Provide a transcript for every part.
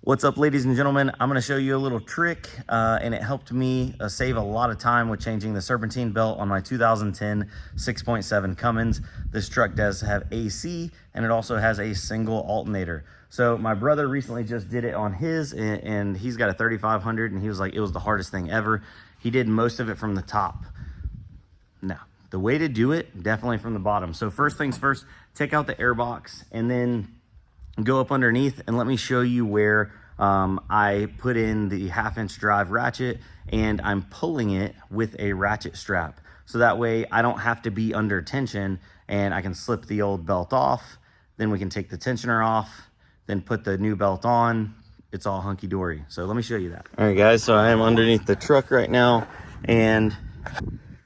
What's up, ladies and gentlemen? I'm going to show you a little trick, and it helped me save a lot of time with changing the serpentine belt on my 2010 6.7 Cummins. This truck does have AC, and it also has a single alternator. So my brother recently just did it on his, and he's got a 3500, and he was like, it was the hardest thing ever. He did most of it from the top. Now, the way to do it, definitely from the bottom. So first things first, take out the air box, and then go up underneath, and let me show you where I put in the 1/2-inch drive ratchet, and I'm pulling it with a ratchet strap. So that way I don't have to be under tension, and I can slip the old belt off. Then we can take the tensioner off, then put the new belt on. It's all hunky-dory. So let me show you that. All right, guys, so I am underneath the truck right now, and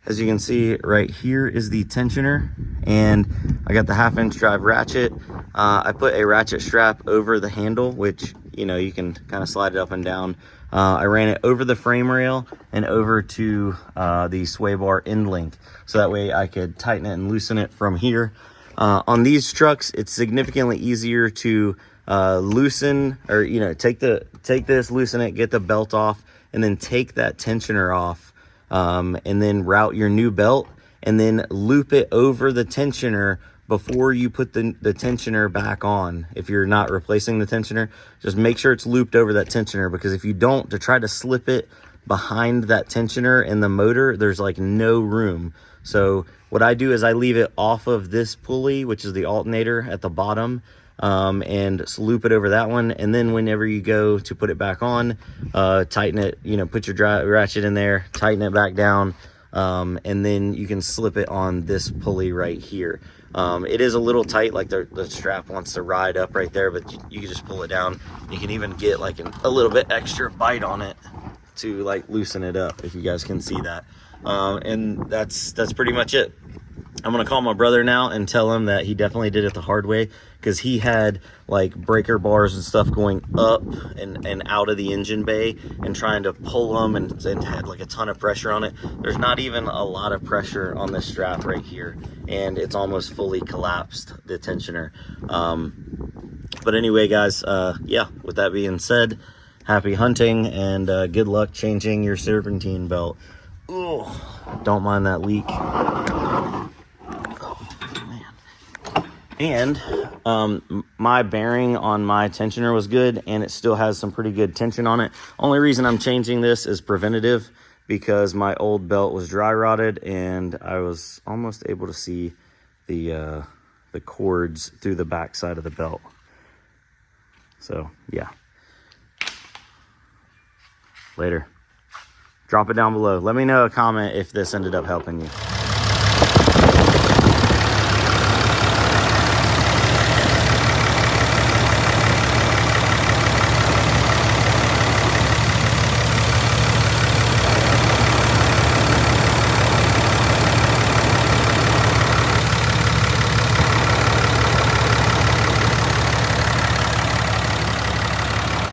as you can see, right here is the tensioner, and I got the 1/2-inch drive ratchet. I put a ratchet strap over the handle, which, you know, you can kind of slide it up and down. I ran it over the frame rail and over to the sway bar end link, so that way I could tighten it and loosen it from here. On these trucks, it's significantly easier to loosen, or, you know, take this, loosen it, get the belt off, and then take that tensioner off. And then route your new belt, and then loop it over the tensioner before you put the tensioner back on. If you're not replacing the tensioner, just make sure it's looped over that tensioner, because if you don't, to try to slip it behind that tensioner in the motor, there's like no room. So what I do is I leave it off of this pulley, which is the alternator at the bottom, and loop it over that one, and then whenever you go to put it back on, tighten it, you know, put your ratchet in there, tighten it back down, and then you can slip it on this pulley right here. It is a little tight, like the strap wants to ride up right there, but you can just pull it down. You can even get like a little bit extra bite on it to like loosen it up, if you guys can see that. And that's pretty much it. I'm gonna call my brother now and tell him that he definitely did it the hard way, because he had like breaker bars and stuff going up and out of the engine bay, and trying to pull them, and had like a ton of pressure on it. There's not even a lot of pressure on this strap right here, and it's almost fully collapsed, the tensioner. But anyway, guys, yeah, with that being said, happy hunting, and good luck changing your serpentine belt. Ooh, don't mind that leak. And my bearing on my tensioner was good, and it still has some pretty good tension on it. Only reason I'm changing this is preventative, because my old belt was dry rotted, and I was almost able to see the cords through the back side of the belt. So yeah, later. Drop it down below. Let me know a comment if this ended up helping you.